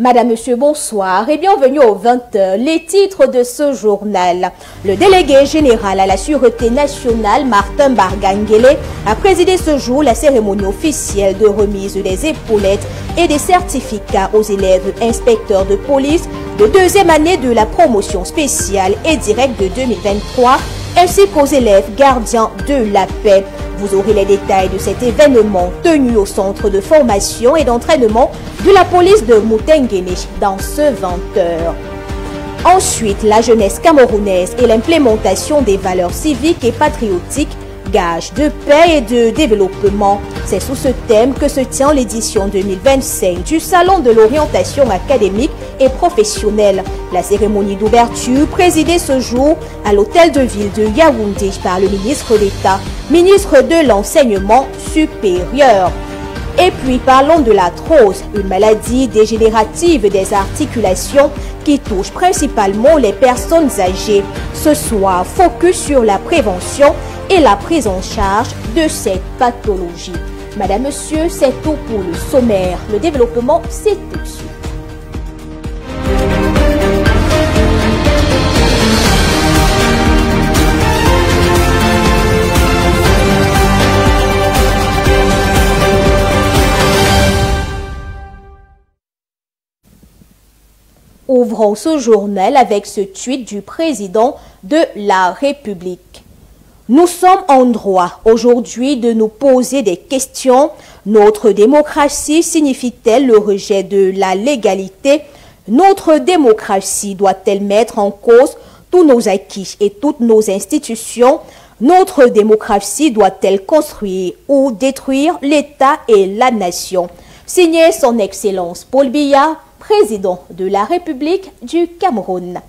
Madame, Monsieur, bonsoir et bienvenue aux 20h. Les titres de ce journal. Le délégué général à la Sûreté nationale, Martin Barganguele, a présidé ce jour la cérémonie officielle de remise des épaulettes et des certificats aux élèves inspecteurs de police de deuxième année de la promotion spéciale et directe de 2023, ainsi qu'aux élèves gardiens de la paix. Vous aurez les détails de cet événement tenu au centre de formation et d'entraînement de la police de Mutengene dans ce 20h. Ensuite, la jeunesse camerounaise et l'implémentation des valeurs civiques et patriotiques, gage de paix et de développement. C'est sous ce thème que se tient l'édition 2025 du Salon de l'orientation académique et professionnelle. La cérémonie d'ouverture présidée ce jour à l'hôtel de ville de Yaoundé par le ministre d'État, ministre de l'Enseignement supérieur. Et puis parlons de l'arthrose, une maladie dégénérative des articulations qui touche principalement les personnes âgées. Ce soir, focus sur la prévention et la prise en charge de cette pathologie. Madame, Monsieur, c'est tout pour le sommaire. Le développement, c'est tout de suite. Ouvrons ce journal avec ce tweet du président de la République. Nous sommes en droit aujourd'hui de nous poser des questions. Notre démocratie signifie-t-elle le rejet de la légalité? Notre démocratie doit-elle mettre en cause tous nos acquis et toutes nos institutions? Notre démocratie doit-elle construire ou détruire l'État et la nation? Signé son Excellence Paul Biya, président de la République du Cameroun.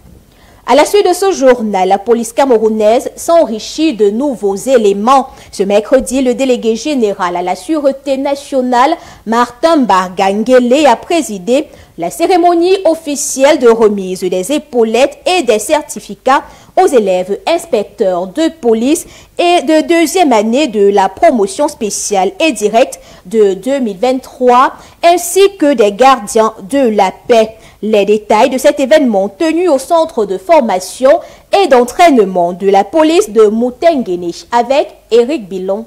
À la suite de ce journal, la police camerounaise s'enrichit de nouveaux éléments. Ce mercredi, le délégué général à la Sûreté nationale, Martin Barganguele, a présidé la cérémonie officielle de remise des épaulettes et des certificats aux élèves inspecteurs de police et de deuxième année de la promotion spéciale et directe de 2023, ainsi que des gardiens de la paix. Les détails de cet événement tenu au centre de formation et d'entraînement de la police de Mutengene avec Eric Bilon.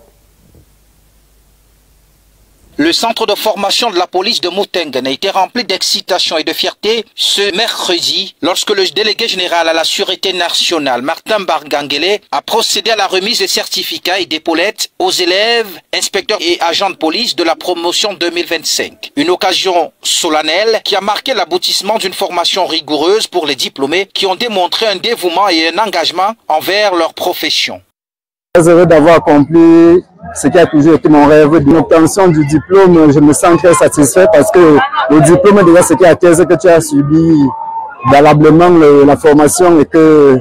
Le centre de formation de la police de Mutengene a été rempli d'excitation et de fierté ce mercredi lorsque le délégué général à la Sûreté nationale, Martin Barganguele, a procédé à la remise des certificats et d'épaulettes aux élèves, inspecteurs et agents de police de la promotion 2025. Une occasion solennelle qui a marqué l'aboutissement d'une formation rigoureuse pour les diplômés qui ont démontré un dévouement et un engagement envers leur profession. Très heureux d'avoir accompli ce qui a toujours été mon rêve. De l'obtention du diplôme, je me sens très satisfait parce que le diplôme est déjà ce qui atteste que tu as subi valablement la formation et que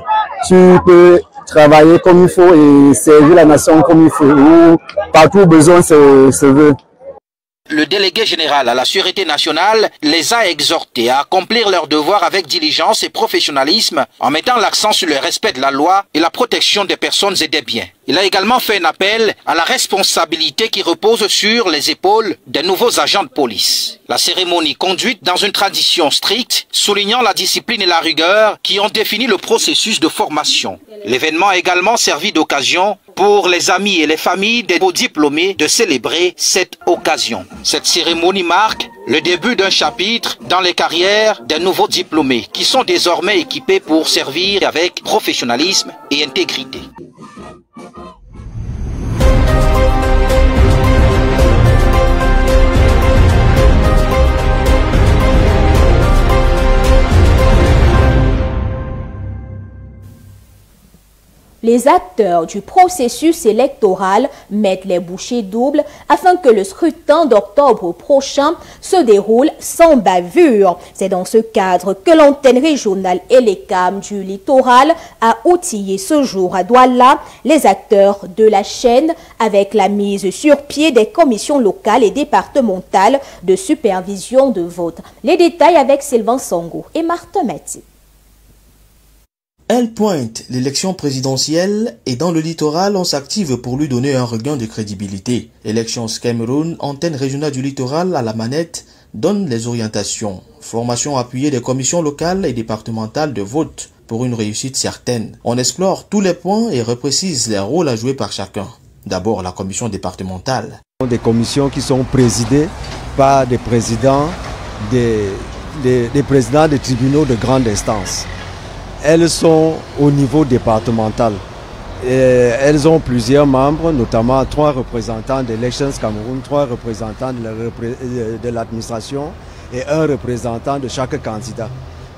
tu peux travailler comme il faut et servir la nation comme il faut, ou partout où besoin se veut. Le délégué général à la Sûreté nationale les a exhortés à accomplir leurs devoirs avec diligence et professionnalisme en mettant l'accent sur le respect de la loi et la protection des personnes et des biens. Il a également fait un appel à la responsabilité qui repose sur les épaules des nouveaux agents de police. La cérémonie conduite dans une tradition stricte, soulignant la discipline et la rigueur qui ont défini le processus de formation. L'événement a également servi d'occasion pour les amis et les familles des beaux diplômés de célébrer cette occasion. Cette cérémonie marque le début d'un chapitre dans les carrières des nouveaux diplômés qui sont désormais équipés pour servir avec professionnalisme et intégrité. Les acteurs du processus électoral mettent les bouchées doubles afin que le scrutin d'octobre prochain se déroule sans bavure. C'est dans ce cadre que l'antenne régionale Elecam du littoral a outillé ce jour à Douala les acteurs de la chaîne avec la mise sur pied des commissions locales et départementales de supervision de vote. Les détails avec Sylvain Songo et Martin Mathieu. Elle pointe l'élection présidentielle et dans le littoral, on s'active pour lui donner un regain de crédibilité. Elections Cameroun, antenne régionale du littoral à la manette donne les orientations. Formation appuyée des commissions locales et départementales de vote pour une réussite certaine. On explore tous les points et reprécise les rôles à jouer par chacun. D'abord, la commission départementale. Des commissions qui sont présidées par des présidents des présidents des tribunaux de grande instance. Elles sont au niveau départemental. Et elles ont plusieurs membres, notamment 3 représentants d'Elections Cameroun, 3 représentants de l'administration et 1 représentant de chaque candidat.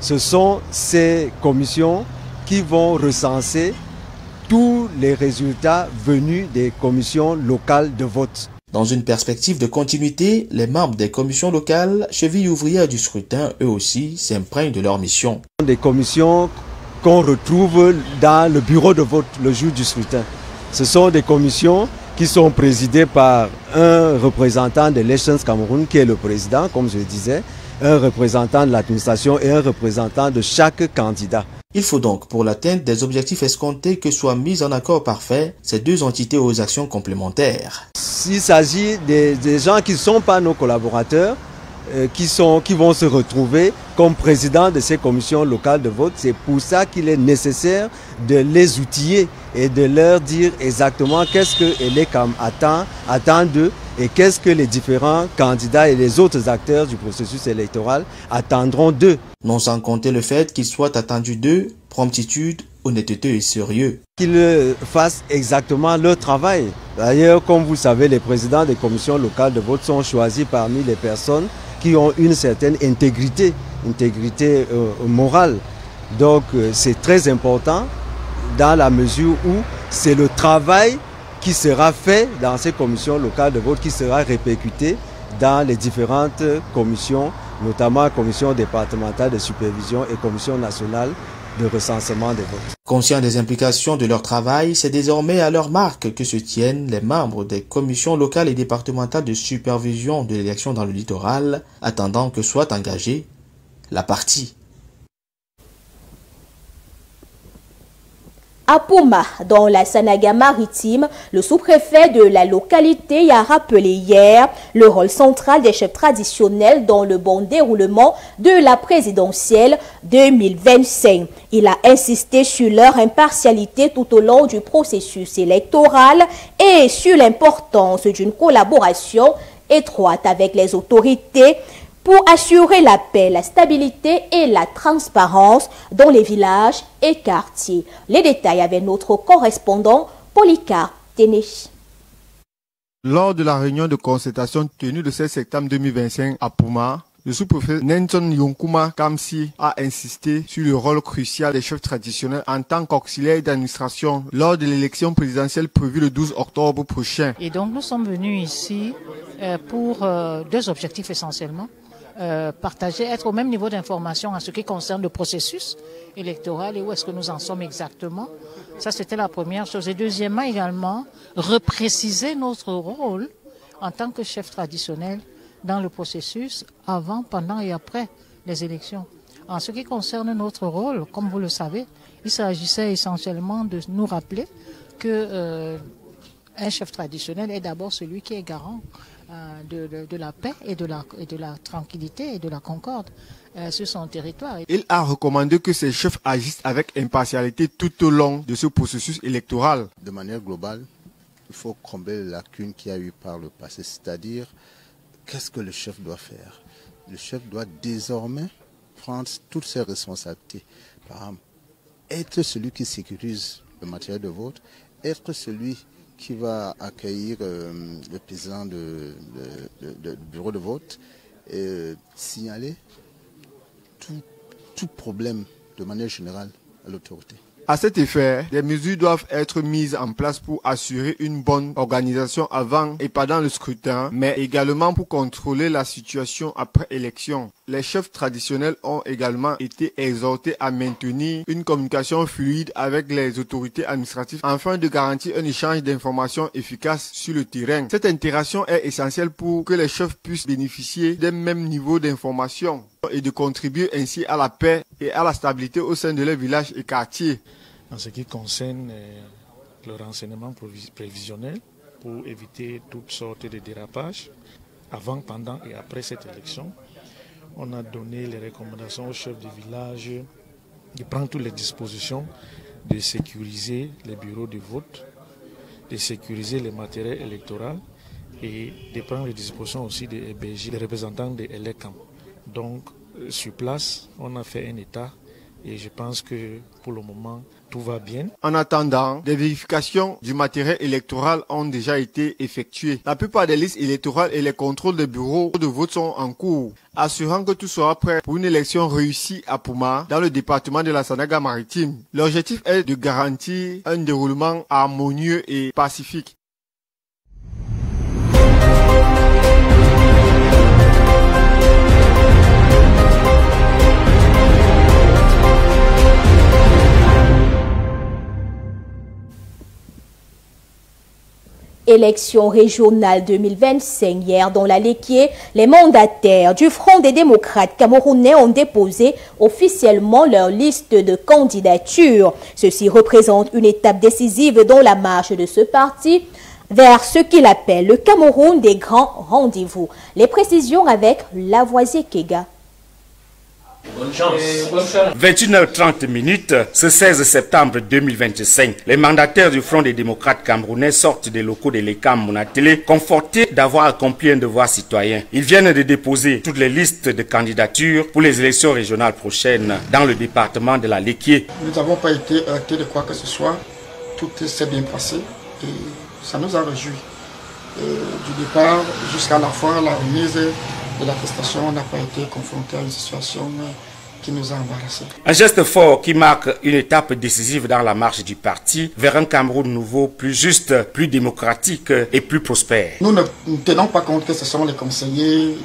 Ce sont ces commissions qui vont recenser tous les résultats venus des commissions locales de vote. Dans une perspective de continuité, les membres des commissions locales, chevilles ouvrières du scrutin, eux aussi, s'imprègnent de leur mission. Des commissions qu'on retrouve dans le bureau de vote le jour du scrutin. Ce sont des commissions qui sont présidées par un représentant de l'Elections Cameroun, qui est le président, comme je le disais, un représentant de l'administration et un représentant de chaque candidat. Il faut donc, pour l'atteinte des objectifs escomptés, que soient mis en accord parfait ces 2 entités aux actions complémentaires. S'il s'agit des gens qui ne sont pas nos collaborateurs, qui vont se retrouver comme président de ces commissions locales de vote, c'est pour ça qu'il est nécessaire de les outiller et de leur dire exactement qu'est-ce que l'ECAM attend d'eux et qu'est-ce que les différents candidats et les autres acteurs du processus électoral attendront d'eux. Non sans compter le fait qu'ils soient attendus d'eux, promptitude, honnêteté et sérieux. Qu'ils fassent exactement leur travail. D'ailleurs, comme vous savez, les présidents des commissions locales de vote sont choisis parmi les personnes qui ont une certaine intégrité morale. Donc c'est très important dans la mesure où c'est le travail qui sera fait dans ces commissions locales de vote qui sera répercuté dans les différentes commissions, notamment commission départementale de supervision et commission nationale de recensement des votes. Conscients des implications de leur travail, c'est désormais à leur marque que se tiennent les membres des commissions locales et départementales de supervision de l'élection dans le littoral, attendant que soit engagée la partie. À Pouma, dans la Sanaga maritime, le sous-préfet de la localité a rappelé hier le rôle central des chefs traditionnels dans le bon déroulement de la présidentielle 2025. Il a insisté sur leur impartialité tout au long du processus électoral et sur l'importance d'une collaboration étroite avec les autorités pour assurer la paix, la stabilité et la transparence dans les villages et quartiers. Les détails avec notre correspondant Polycarpe Ténéchi. Lors de la réunion de concertation tenue le 16 septembre 2025 à Pouma, le sous-préfet Nenson Yonkuma Kamsi a insisté sur le rôle crucial des chefs traditionnels en tant qu'auxiliaires d'administration lors de l'élection présidentielle prévue le 12 octobre prochain. Et donc nous sommes venus ici pour 2 objectifs essentiellement. Partager, être au même niveau d'information en ce qui concerne le processus électoral et où est-ce que nous en sommes exactement. Ça, c'était la première chose. Et deuxièmement, également, repréciser notre rôle en tant que chef traditionnel dans le processus avant, pendant et après les élections. En ce qui concerne notre rôle, comme vous le savez, il s'agissait essentiellement de nous rappeler que un chef traditionnel est d'abord celui qui est garant de la paix et de la tranquillité et de la concorde sur son territoire. Il a recommandé que ces chefs agissent avec impartialité tout au long de ce processus électoral. De manière globale, il faut combler les lacunes qu'il y a eu par le passé, c'est-à-dire qu'est-ce que le chef doit faire. Le chef doit désormais prendre toutes ses responsabilités. Par exemple, être celui qui sécurise le matériel de vote, être celui qui va accueillir le président du bureau de vote et signaler tout problème de manière générale à l'autorité. À cet effet, des mesures doivent être mises en place pour assurer une bonne organisation avant et pendant le scrutin, mais également pour contrôler la situation après élection. Les chefs traditionnels ont également été exhortés à maintenir une communication fluide avec les autorités administratives afin de garantir un échange d'informations efficace sur le terrain. Cette interaction est essentielle pour que les chefs puissent bénéficier d'un même niveau d'information et de contribuer ainsi à la paix et à la stabilité au sein de leurs villages et quartiers. En ce qui concerne le renseignement prévisionnel pour éviter toutes sortes de dérapages avant, pendant et après cette élection, on a donné les recommandations au chef du village de prendre toutes les dispositions, de sécuriser les bureaux de vote, de sécuriser les matériels électoraux et de prendre les dispositions aussi des héberger les représentants de l'ECAM. Donc, sur place, on a fait un état et je pense que pour le moment, tout va bien. En attendant, des vérifications du matériel électoral ont déjà été effectuées. La plupart des listes électorales et les contrôles des bureaux de vote sont en cours, assurant que tout sera prêt pour une élection réussie à Pouma, dans le département de la Sanaga-Maritime. L'objectif est de garantir un déroulement harmonieux et pacifique. Élection régionale 2025 hier dans la Léquier, les mandataires du Front des démocrates camerounais ont déposé officiellement leur liste de candidature. Ceci représente une étape décisive dans la marche de ce parti vers ce qu'il appelle le Cameroun des grands rendez-vous. Les précisions avec Lavoisier Kega. Bonne chance. 21h30 ce 16 septembre 2025, les mandataires du Front des démocrates camerounais sortent des locaux de l'ECAM Monatélé, confortés d'avoir accompli un devoir citoyen. Ils viennent de déposer toutes les listes de candidatures pour les élections régionales prochaines dans le département de la Léquier. Nous n'avons pas été heurtés de quoi que ce soit. Tout s'est bien passé et ça nous a réjouis. Du départ jusqu'à la fin, la remise de l'attestation, on n'a pas été confronté à une situation qui nous a embarrassés. Un geste fort qui marque une étape décisive dans la marche du parti vers un Cameroun nouveau, plus juste, plus démocratique et plus prospère. Nous ne tenons pas compte que ce sont les conseillers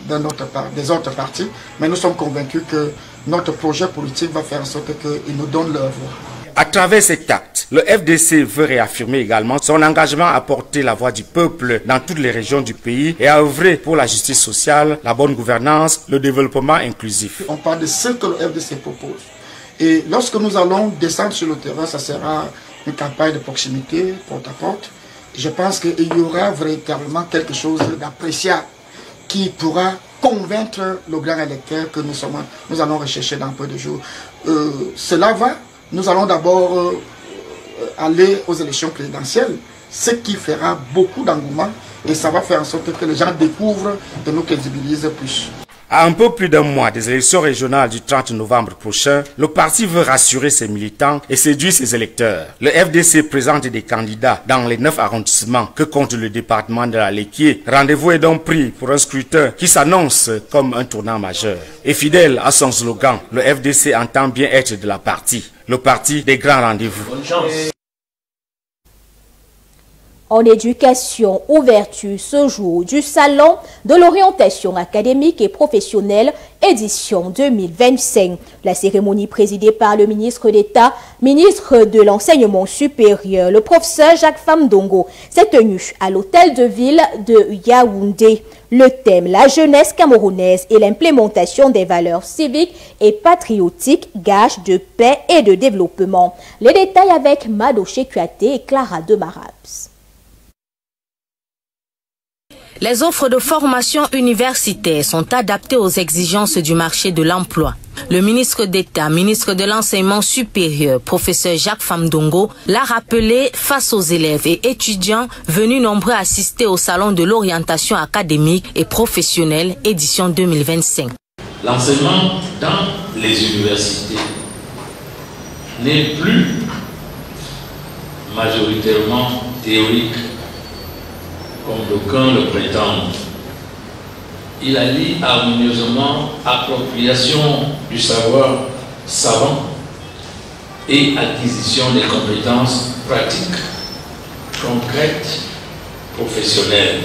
des autres partis, mais nous sommes convaincus que notre projet politique va faire en sorte qu'ils nous donnent leur voix. À travers cet acte, le FDC veut réaffirmer également son engagement à porter la voix du peuple dans toutes les régions du pays et à œuvrer pour la justice sociale, la bonne gouvernance, le développement inclusif. On parle de ce que le FDC propose. Et lorsque nous allons descendre sur le terrain, ça sera une campagne de proximité, porte à porte. Je pense qu'il y aura véritablement quelque chose d'appréciable qui pourra convaincre le grand électeur que nous allons rechercher dans peu de jours. Cela va. Nous allons d'abord aller aux élections présidentielles, ce qui fera beaucoup d'engouement et ça va faire en sorte que les gens découvrent et nous crédibilisent plus. À un peu plus d'un mois des élections régionales du 30 novembre prochain, le parti veut rassurer ses militants et séduire ses électeurs. Le FDC présente des candidats dans les 9 arrondissements que compte le département de la Léquier. Rendez-vous est donc pris pour un scrutin qui s'annonce comme un tournant majeur. Et fidèle à son slogan, le FDC entend bien être de la partie, le parti des grands rendez-vous. Bonne chance. En éducation, ouverture ce jour du Salon de l'orientation académique et professionnelle édition 2025. La cérémonie présidée par le ministre d'État, ministre de l'Enseignement supérieur, le professeur Jacques Famdongo, s'est tenue à l'hôtel de ville de Yaoundé. Le thème, la jeunesse camerounaise et l'implémentation des valeurs civiques et patriotiques, gage de paix et de développement. Les détails avec Madoché Kuaté et Clara Demarabs. Les offres de formation universitaire sont adaptées aux exigences du marché de l'emploi. Le ministre d'État, ministre de l'Enseignement supérieur, professeur Jacques Famdongo, l'a rappelé face aux élèves et étudiants venus nombreux assister au Salon de l'orientation académique et professionnelle édition 2025. L'enseignement dans les universités n'est plus majoritairement théorique, comme d'aucuns le prétendent. Il allie harmonieusement appropriation du savoir savant et acquisition des compétences pratiques, concrètes, professionnelles.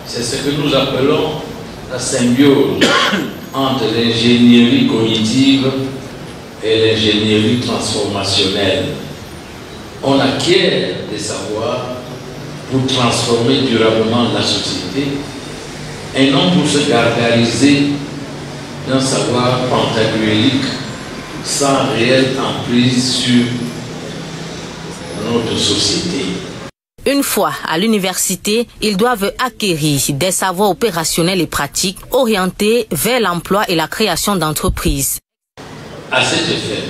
C'est ce que nous appelons la symbiose entre l'ingénierie cognitive et l'ingénierie transformationnelle. On acquiert des savoirs pour transformer durablement la société et non pour se gargariser d'un savoir pantagruélique sans réelle emprise sur notre société. Une fois à l'université, ils doivent acquérir des savoirs opérationnels et pratiques orientés vers l'emploi et la création d'entreprises. À cet effet,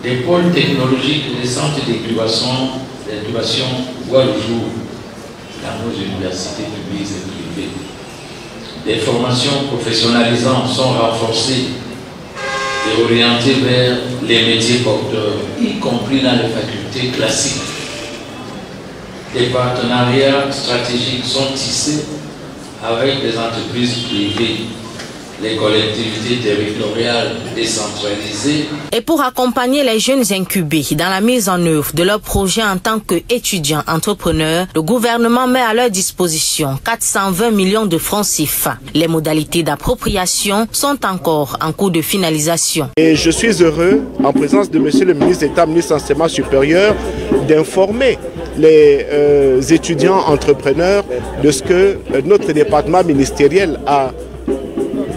des pôles technologiques et des centres d'incubation voient le jour dans nos universités publiques et privées. Des formations professionnalisantes sont renforcées et orientées vers les métiers porteurs, y compris dans les facultés classiques. Des partenariats stratégiques sont tissés avec des entreprises privées, les collectivités territoriales décentralisées. Et pour accompagner les jeunes incubés dans la mise en œuvre de leurs projets en tant qu'étudiants entrepreneurs, le gouvernement met à leur disposition 420 millions de francs CFA. Les modalités d'appropriation sont encore en cours de finalisation. Et je suis heureux, en présence de Monsieur le ministre d'État, ministre de l'Enseignement supérieur, d'informer les étudiants entrepreneurs de ce que notre département ministériel a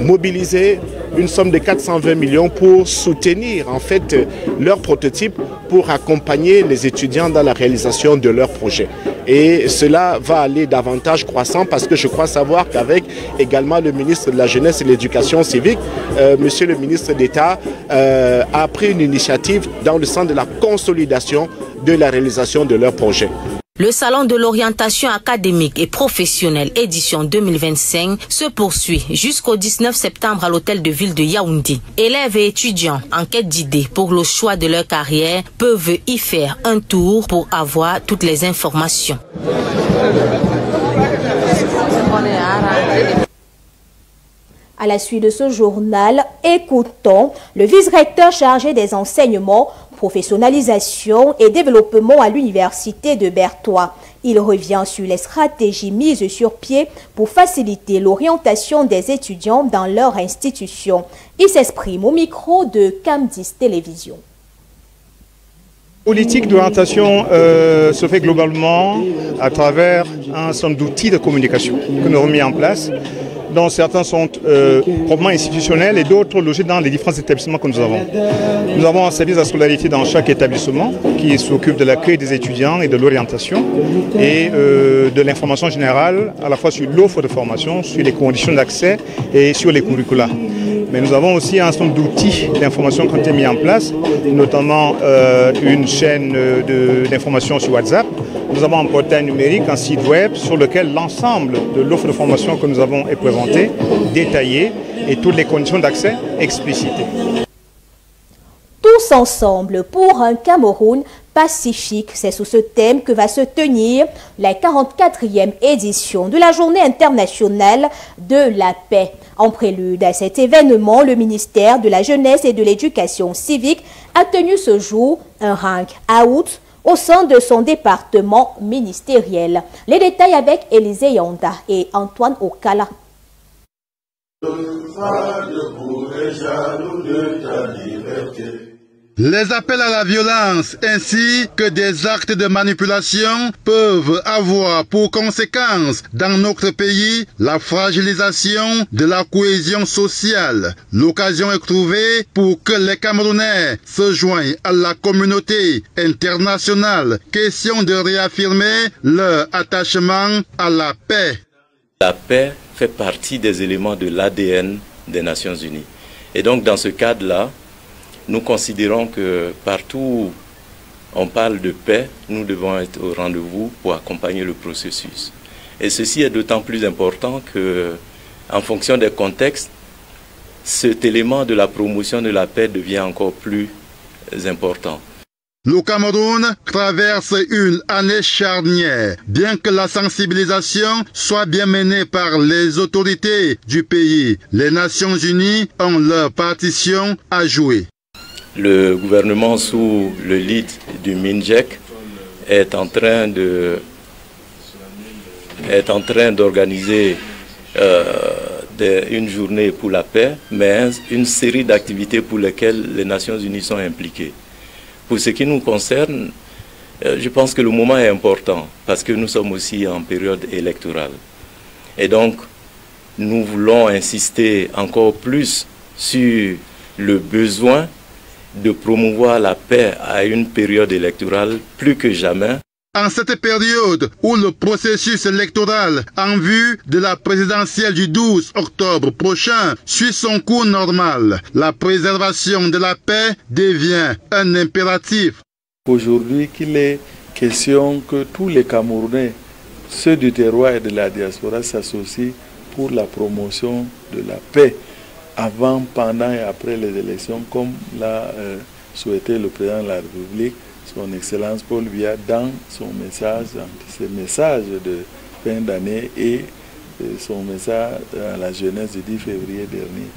mobilisé une somme de 420 millions pour soutenir en fait leurs prototypes, pour accompagner les étudiants dans la réalisation de leurs projets. Et cela va aller davantage croissant parce que je crois savoir qu'avec également le ministre de la Jeunesse et de l'Éducation civique, Monsieur le ministre d'État a pris une initiative dans le sens de la consolidation de la réalisation de leurs projets. Le salon de l'orientation académique et professionnelle édition 2025 se poursuit jusqu'au 19 septembre à l'hôtel de ville de Yaoundé. Élèves et étudiants en quête d'idées pour le choix de leur carrière peuvent y faire un tour pour avoir toutes les informations. À la suite de ce journal, écoutons le vice-recteur chargé des enseignements, professionnalisation et développement à l'université de Bertois. Il revient sur les stratégies mises sur pied pour faciliter l'orientation des étudiants dans leur institution. Il s'exprime au micro de Cam10 Télévision. La politique d'orientation se fait globalement à travers un certain nombre d'outils de communication que nous avons mis en place, dont certains sont proprement institutionnels et d'autres logés dans les différents établissements que nous avons. Nous avons un service de la scolarité dans chaque établissement qui s'occupe de l'accueil des étudiants et de l'orientation et de l'information générale à la fois sur l'offre de formation, sur les conditions d'accès et sur les curricula. Mais nous avons aussi un certain nombre d'outils d'information qui ont été mis en place, notamment une chaîne d'information sur WhatsApp. Nous avons un portail numérique, un site web sur lequel l'ensemble de l'offre de formation que nous avons est présentée, détaillée et toutes les conditions d'accès explicitées. Tous ensemble pour un Cameroun pacifique, c'est sous ce thème que va se tenir la 44e édition de la Journée internationale de la paix. En prélude à cet événement, le ministère de la Jeunesse et de l'Éducation civique a tenu ce jour un hang-out au sein de son département ministériel. Les détails avec Élisée Yanda et Antoine Okala. Les appels à la violence ainsi que des actes de manipulation peuvent avoir pour conséquence dans notre pays la fragilisation de la cohésion sociale. L'occasion est trouvée pour que les Camerounais se joignent à la communauté internationale, question de réaffirmer leur attachement à la paix. La paix fait partie des éléments de l'ADN des Nations Unies. Et donc dans ce cadre-là, nous considérons que partout où on parle de paix, nous devons être au rendez-vous pour accompagner le processus. Et ceci est d'autant plus important que, en fonction des contextes, cet élément de la promotion de la paix devient encore plus important. Le Cameroun traverse une année charnière. Bien que la sensibilisation soit bien menée par les autorités du pays, les Nations Unies ont leur partition à jouer. Le gouvernement sous le lead du MINJEC est en train d'organiser une journée pour la paix, mais une série d'activités pour lesquelles les Nations Unies sont impliquées. Pour ce qui nous concerne, je pense que le moment est important parce que nous sommes aussi en période électorale. Et donc, nous voulons insister encore plus sur le besoin de promouvoir la paix à une période électorale plus que jamais. En cette période où le processus électoral en vue de la présidentielle du 12 octobre prochain suit son cours normal, la préservation de la paix devient un impératif. Aujourd'hui, qu'il est question que tous les Camerounais, ceux du terroir et de la diaspora, s'associent pour la promotion de la paix avant, pendant et après les élections, comme l'a souhaité le président de la République, son Excellence Paul Biya, dans son message, ses messages de fin d'année et son message à la jeunesse du 10 février dernier.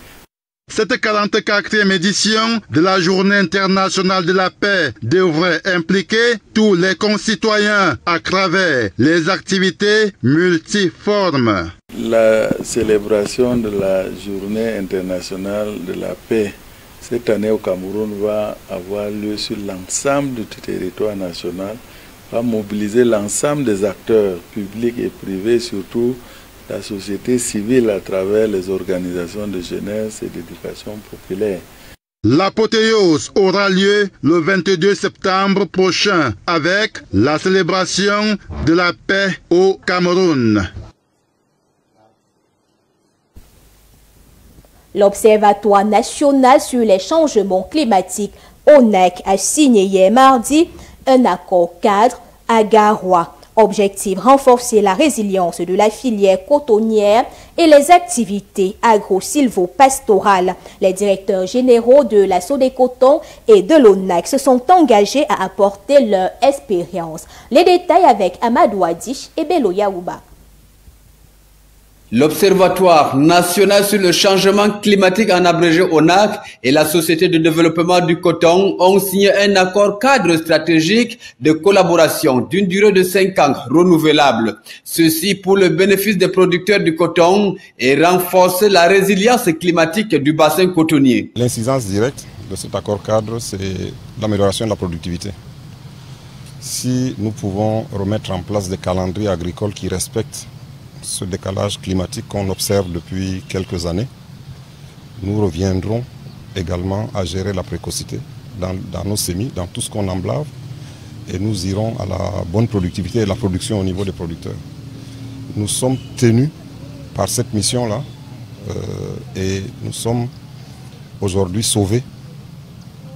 Cette 44e édition de la Journée internationale de la paix devrait impliquer tous les concitoyens à travers les activités multiformes. La célébration de la Journée internationale de la paix cette année au Cameroun va avoir lieu sur l'ensemble du territoire national, va mobiliser l'ensemble des acteurs publics et privés, surtout la société civile à travers les organisations de jeunesse et d'éducation populaire. L'apothéose aura lieu le 22 septembre prochain avec la célébration de la paix au Cameroun. L'Observatoire national sur les changements climatiques, ONEC, a signé hier mardi un accord cadre à Garoua. Objectif, renforcer la résilience de la filière cotonnière et les activités agro-silvo-pastorales. Les directeurs généraux de la Sodécoton et de l'ONEC se sont engagés à apporter leur expérience. Les détails avec Amadou Adish et Bello Yaouba. L'Observatoire national sur le changement climatique en abrégé ONAC et la Société de développement du coton ont signé un accord cadre stratégique de collaboration d'une durée de 5 ans renouvelable. Ceci pour le bénéfice des producteurs du coton et renforcer la résilience climatique du bassin cotonnier. L'incidence directe de cet accord cadre, c'est l'amélioration de la productivité. Si nous pouvons remettre en place des calendriers agricoles qui respectent ce décalage climatique qu'on observe depuis quelques années, nous reviendrons également à gérer la précocité dans nos semis, dans tout ce qu'on emblave, et nous irons à la bonne productivité et la production au niveau des producteurs. Nous sommes tenus par cette mission-là et nous sommes aujourd'hui sauvés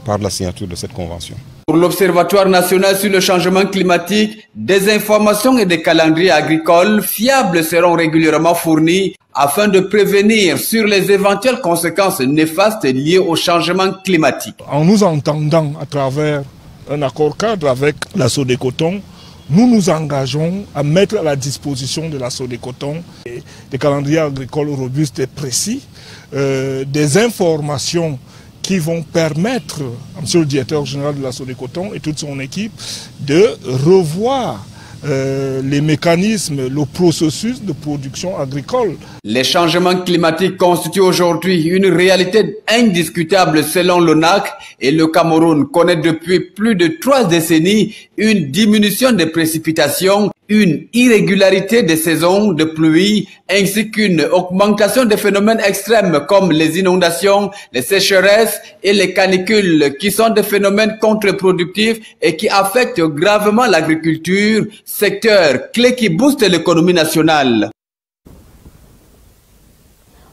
par la signature de cette convention. Pour l'Observatoire national sur le changement climatique, des informations et des calendriers agricoles fiables seront régulièrement fournis afin de prévenir sur les éventuelles conséquences néfastes liées au changement climatique. En nous entendant à travers un accord cadre avec la Sodécoton, nous nous engageons à mettre à la disposition de la Sodécoton des calendriers agricoles robustes et précis, des informations qui vont permettre à M. le directeur général de la Sodécoton et toute son équipe de revoir les mécanismes, le processus de production agricole. Les changements climatiques constituent aujourd'hui une réalité indiscutable selon l'ONAC et le Cameroun connaît depuis plus de 3 décennies une diminution des précipitations, une irrégularité des saisons de pluie ainsi qu'une augmentation des phénomènes extrêmes comme les inondations, les sécheresses et les canicules qui sont des phénomènes contre-productifs et qui affectent gravement l'agriculture, secteur clé qui booste l'économie nationale.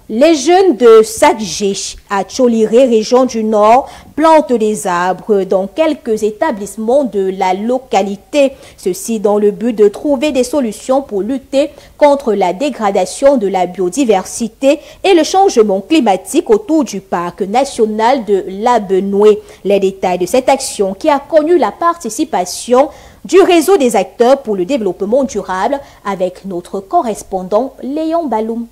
Les jeunes de Sakgé à Tcholiré, région du Nord, plantent des arbres dans quelques établissements de la localité. Ceci dans le but de trouver des solutions pour lutter contre la dégradation de la biodiversité et le changement climatique autour du parc national de la Benoué. Les détails de cette action qui a connu la participation du réseau des acteurs pour le développement durable avec notre correspondant Léon Baloum.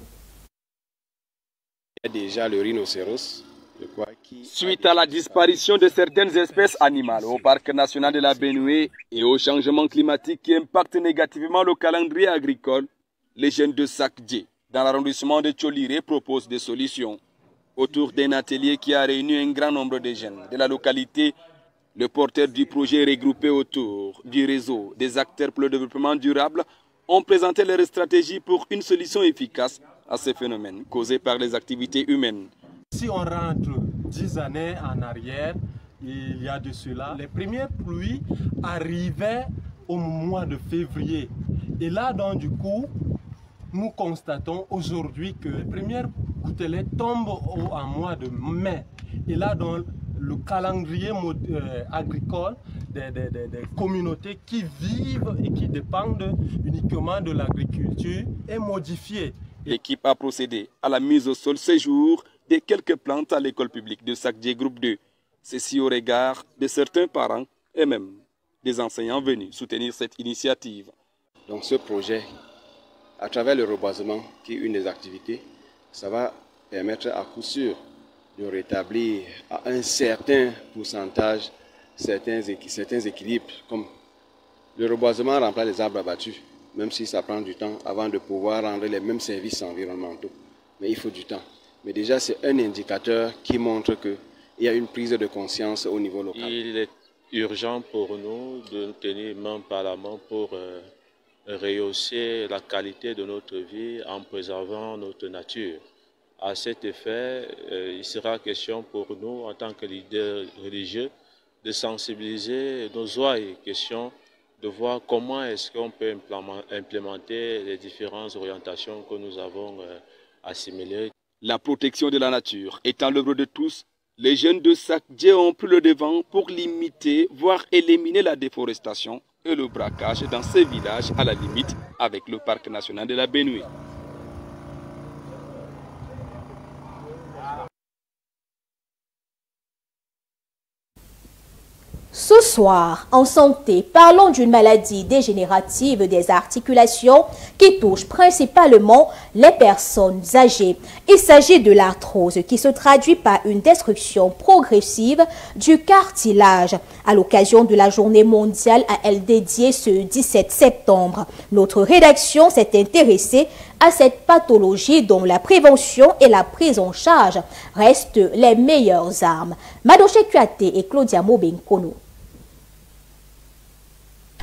Déjà le rhinocéros, je crois, suite à la disparition de certaines espèces animales au parc national de la Benoué et au changement climatique qui impacte négativement le calendrier agricole, les jeunes de Sakdje, dans l'arrondissement de Tcholiré, proposent des solutions. Autour d'un atelier qui a réuni un grand nombre de jeunes de la localité, le porteur du projet regroupé autour du réseau des acteurs pour le développement durable ont présenté leur stratégie pour une solution efficace à ces phénomènes causés par les activités humaines. Si on rentre 10 années en arrière, il y a de cela, les premières pluies arrivaient au mois de février. Et là, donc, du coup, nous constatons aujourd'hui que les premières gouttelettes tombent en mois de mai. Et là, dans le calendrier agricole des communautés qui vivent et qui dépendent uniquement de l'agriculture est modifié. L'équipe a procédé à la mise au sol ces jours des quelques plantes à l'école publique de Sakdje Groupe 2. Ceci au regard de certains parents et même des enseignants venus soutenir cette initiative. Donc ce projet, à travers le reboisement, qui est une des activités, ça va permettre à coup sûr de rétablir à un certain pourcentage certains équilibres, comme le reboisement remplace les arbres abattus, même si ça prend du temps avant de pouvoir rendre les mêmes services environnementaux. Mais il faut du temps. Mais déjà, c'est un indicateur qui montre qu'il y a une prise de conscience au niveau local. Il est urgent pour nous de nous tenir main par la main pour rehausser la qualité de notre vie en préservant notre nature. À cet effet, il sera question pour nous, en tant que leaders religieux, de sensibiliser nos oreilles, question de voir comment est-ce qu'on peut implémenter les différentes orientations que nous avons assimilées. La protection de la nature étant l'œuvre de tous, les jeunes de Sakdje ont pris le devant pour limiter, voire éliminer la déforestation et le braquage dans ces villages à la limite avec le parc national de la Benue. Ce soir, en santé, parlons d'une maladie dégénérative des articulations qui touche principalement les personnes âgées. Il s'agit de l'arthrose qui se traduit par une destruction progressive du cartilage. À l'occasion de la journée mondiale à elle dédiée ce 17 septembre, notre rédaction s'est intéressée à cette pathologie dont la prévention et la prise en charge restent les meilleures armes. Madoche Kuate et Claudia Mobenkono.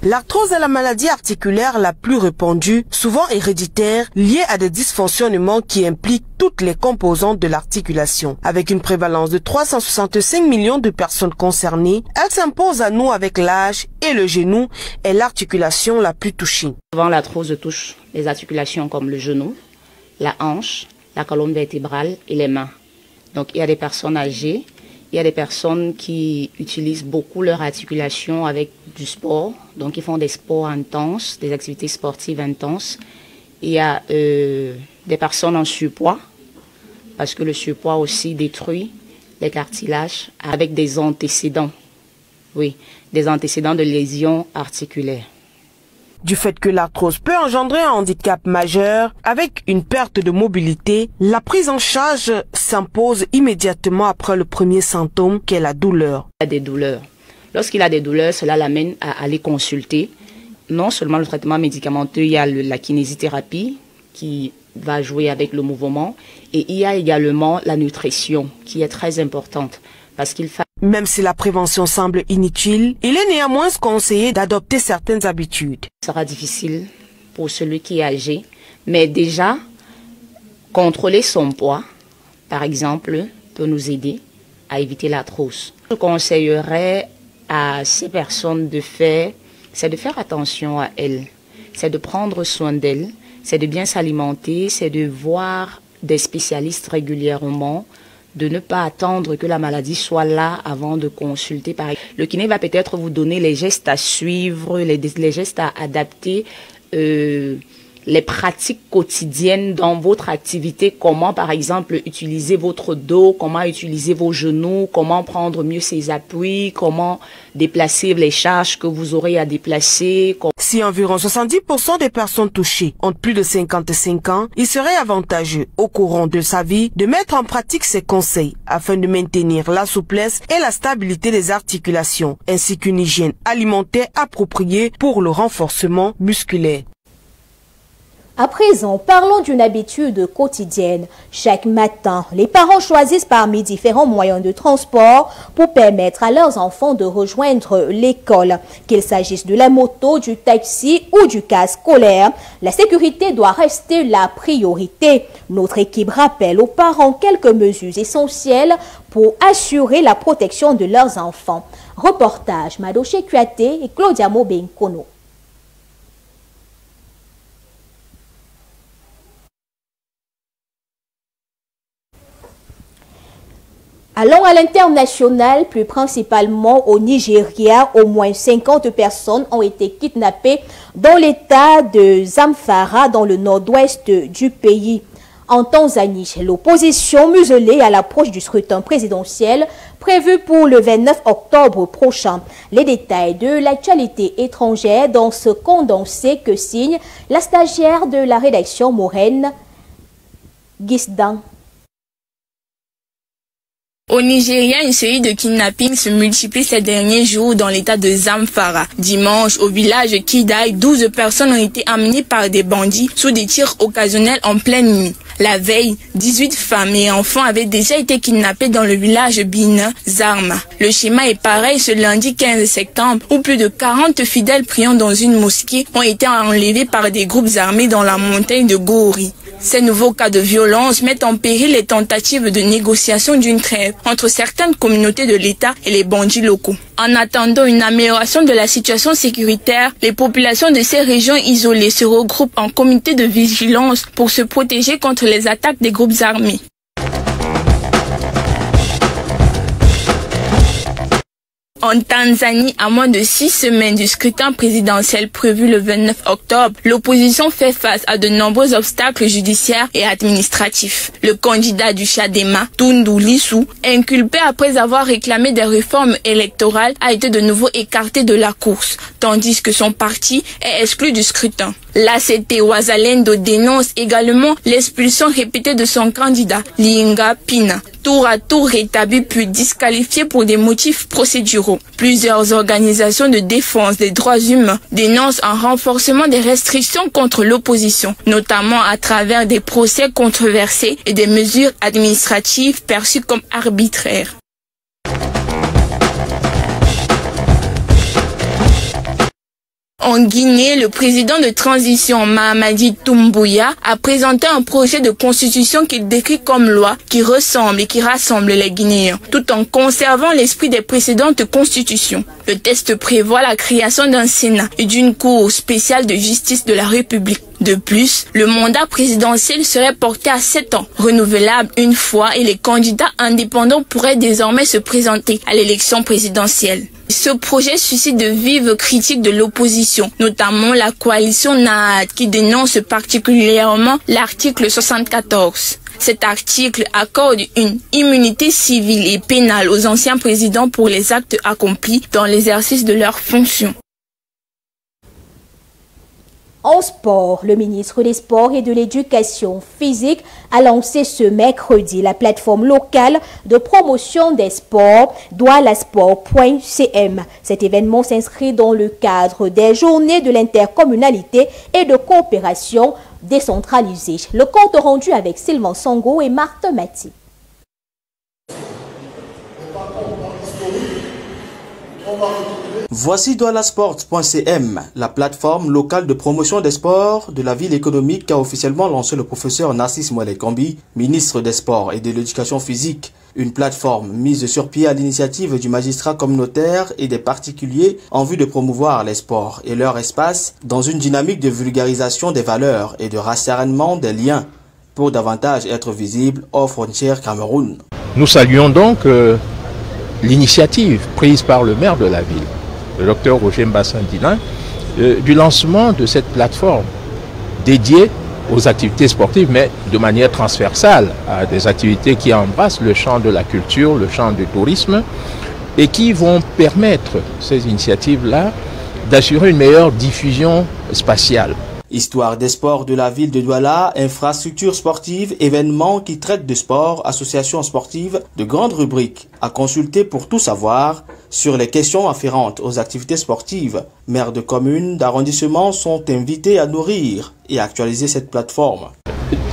L'arthrose est la maladie articulaire la plus répandue, souvent héréditaire, liée à des dysfonctionnements qui impliquent toutes les composantes de l'articulation. Avec une prévalence de 365 millions de personnes concernées, elle s'impose à nous avec l'âge et le genou est l'articulation la plus touchée. Souvent, l'arthrose touche les articulations comme le genou, la hanche, la colonne vertébrale et les mains. Donc, il y a des personnes âgées, il y a des personnes qui utilisent beaucoup leur articulation avec du sport. Donc, ils font des sports intenses, des activités sportives intenses. Il y a des personnes en surpoids, parce que le surpoids aussi détruit les cartilages avec des antécédents. Oui, des antécédents de lésions articulaires. Du fait que l'arthrose peut engendrer un handicap majeur avec une perte de mobilité, la prise en charge s'impose immédiatement après le premier symptôme qu'est la douleur. Il y a des douleurs. Lorsqu'il a des douleurs, cela l'amène à aller consulter. Non seulement le traitement médicamenteux, il y a la kinésithérapie qui va jouer avec le mouvement et il y a également la nutrition qui est très importante parce qu'il faut. Même si la prévention semble inutile, il est néanmoins conseillé d'adopter certaines habitudes. Ce sera difficile pour celui qui est âgé, mais déjà, contrôler son poids, par exemple, peut nous aider à éviter l'arthrose. Je conseillerais à ces personnes c'est de faire attention à elles, c'est de prendre soin d'elles, c'est de bien s'alimenter, c'est de voir des spécialistes régulièrement, de ne pas attendre que la maladie soit là avant de consulter. Le kiné va peut-être vous donner les gestes à suivre, les gestes à adapter, les pratiques quotidiennes dans votre activité, comment par exemple utiliser votre dos, comment utiliser vos genoux, comment prendre mieux ses appuis, comment déplacer les charges que vous aurez à déplacer. Si environ 70% des personnes touchées ont plus de 55 ans, il serait avantageux au courant de sa vie de mettre en pratique ces conseils afin de maintenir la souplesse et la stabilité des articulations, ainsi qu'une hygiène alimentaire appropriée pour le renforcement musculaire. À présent, parlons d'une habitude quotidienne. Chaque matin, les parents choisissent parmi différents moyens de transport pour permettre à leurs enfants de rejoindre l'école. Qu'il s'agisse de la moto, du taxi ou du car scolaire, la sécurité doit rester la priorité. Notre équipe rappelle aux parents quelques mesures essentielles pour assurer la protection de leurs enfants. Reportage Madoche Kuate et Claudia Mobenkono. Allons à l'international, plus principalement au Nigeria. Au moins 50 personnes ont été kidnappées dans l'état de Zamfara, dans le nord-ouest du pays. En Tanzanie, l'opposition muselée à l'approche du scrutin présidentiel prévu pour le 29 octobre prochain. Les détails de l'actualité étrangère dans ce condensé que signe la stagiaire de la rédaction Maureen Gisdan. Au Nigeria, une série de kidnappings se multiplie ces derniers jours dans l'état de Zamfara. Dimanche, au village Kidai, 12 personnes ont été amenées par des bandits sous des tirs occasionnels en pleine nuit. La veille, 18 femmes et enfants avaient déjà été kidnappés dans le village Bina Zarma. Le schéma est pareil ce lundi 15 septembre où plus de 40 fidèles priant dans une mosquée ont été enlevés par des groupes armés dans la montagne de Gori. Ces nouveaux cas de violence mettent en péril les tentatives de négociation d'une trêve entre certaines communautés de l'État et les bandits locaux. En attendant une amélioration de la situation sécuritaire, les populations de ces régions isolées se regroupent en comité de vigilance pour se protéger contre les attaques des groupes armés. En Tanzanie, à moins de 6 semaines du scrutin présidentiel prévu le 29 octobre, l'opposition fait face à de nombreux obstacles judiciaires et administratifs. Le candidat du Chadema, Tundu Lissu, inculpé après avoir réclamé des réformes électorales, a été de nouveau écarté de la course, tandis que son parti est exclu du scrutin. L'ACT Wazalendo dénonce également l'expulsion répétée de son candidat, Linga Pina, tour à tour rétabli puis disqualifié pour des motifs procéduraux. Plusieurs organisations de défense des droits humains dénoncent un renforcement des restrictions contre l'opposition, notamment à travers des procès controversés et des mesures administratives perçues comme arbitraires. En Guinée, le président de transition Mahamadi Doumbouya a présenté un projet de constitution qu'il décrit comme loi qui ressemble et qui rassemble les Guinéens, tout en conservant l'esprit des précédentes constitutions. Le texte prévoit la création d'un Sénat et d'une Cour spéciale de justice de la République. De plus, le mandat présidentiel serait porté à 7 ans, renouvelable une fois, et les candidats indépendants pourraient désormais se présenter à l'élection présidentielle. Ce projet suscite de vives critiques de l'opposition, notamment la coalition NAAD qui dénonce particulièrement l'article 74. Cet article accorde une immunité civile et pénale aux anciens présidents pour les actes accomplis dans l'exercice de leurs fonctions. En sport, le ministre des Sports et de l'Éducation physique a lancé ce mercredi la plateforme locale de promotion des sports doualasport.cm. Cet événement s'inscrit dans le cadre des journées de l'intercommunalité et de coopération décentralisée. Le compte rendu avec Sylvain Sango et Marthe Mati. Voici doualasport.cm, la plateforme locale de promotion des sports de la ville économique qu'a officiellement lancé le professeur Narcisse Mwelekambi, ministre des Sports et de l'Éducation physique. Une plateforme mise sur pied à l'initiative du magistrat communautaire et des particuliers en vue de promouvoir les sports et leur espace dans une dynamique de vulgarisation des valeurs et de rassérénement des liens pour davantage être visible aux frontières Cameroun. Nous saluons donc l'initiative prise par le maire de la ville, le docteur Roger Mbassin-Dilin, du lancement de cette plateforme dédiée aux activités sportives, mais de manière transversale à des activités qui embrassent le champ de la culture, le champ du tourisme, et qui vont permettre, ces initiatives-là, d'assurer une meilleure diffusion spatiale. Histoire des sports de la ville de Douala, infrastructures sportives, événements qui traitent de sport, associations sportives, de grandes rubriques à consulter pour tout savoir sur les questions afférentes aux activités sportives. Maires de communes, d'arrondissements sont invités à nourrir et actualiser cette plateforme.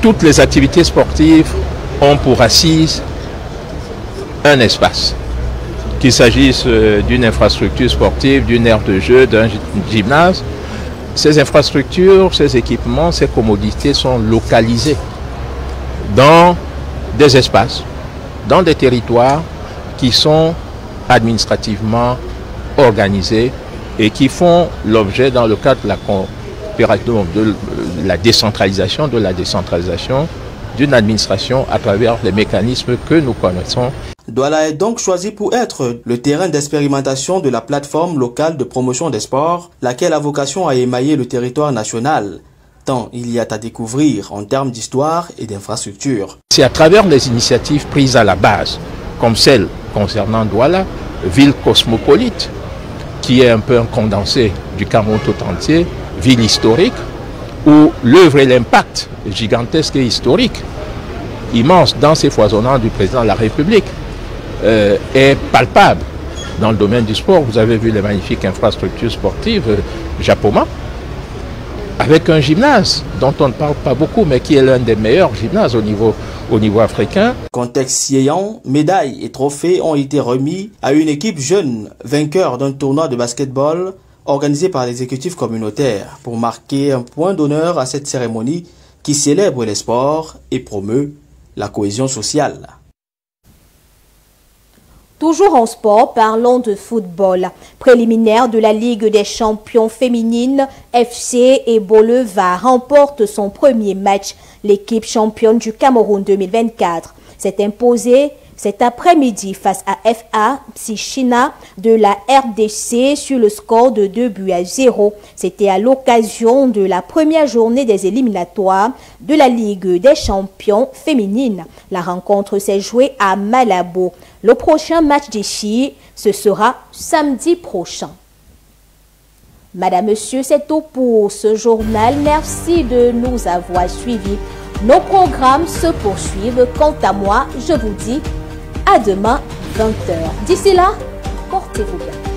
Toutes les activités sportives ont pour assise un espace. Qu'il s'agisse d'une infrastructure sportive, d'une aire de jeu, d'un gymnase, ces infrastructures, ces équipements, ces commodités sont localisés dans des espaces, dans des territoires qui sont administrativement organisés et qui font l'objet, dans le cadre de la coopération, de la décentralisation, d'une administration à travers les mécanismes que nous connaissons. Douala est donc choisi pour être le terrain d'expérimentation de la plateforme locale de promotion des sports, laquelle a vocation à émailler le territoire national, tant il y a à découvrir en termes d'histoire et d'infrastructure. C'est à travers les initiatives prises à la base, comme celle concernant Douala, ville cosmopolite, qui est un peu un condensé du Cameroun tout entier, ville historique, où l'œuvre et l'impact gigantesque et historique, immense, dense et foisonnant du président de la République, est palpable dans le domaine du sport. Vous avez vu les magnifiques infrastructures sportives Japoma, avec un gymnase dont on ne parle pas beaucoup, mais qui est l'un des meilleurs gymnases au niveau africain. Contexte ayant, médailles et trophées ont été remis à une équipe jeune, vainqueur d'un tournoi de basketball organisé par l'exécutif communautaire pour marquer un point d'honneur à cette cérémonie qui célèbre les sports et promeut la cohésion sociale. Toujours en sport, parlons de football. Préliminaire de la Ligue des champions féminines, FC Eboleva remporte son premier match. L'équipe championne du Cameroun 2024 s'est imposée cet après-midi face à FA Psychina de la RDC sur le score de 2-0. C'était à l'occasion de la première journée des éliminatoires de la Ligue des champions féminines. La rencontre s'est jouée à Malabo. Le prochain match des filles, ce sera samedi prochain. Madame, Monsieur, c'est tout pour ce journal. Merci de nous avoir suivis. Nos programmes se poursuivent. Quant à moi, je vous dis à demain 20h. D'ici là, portez-vous bien.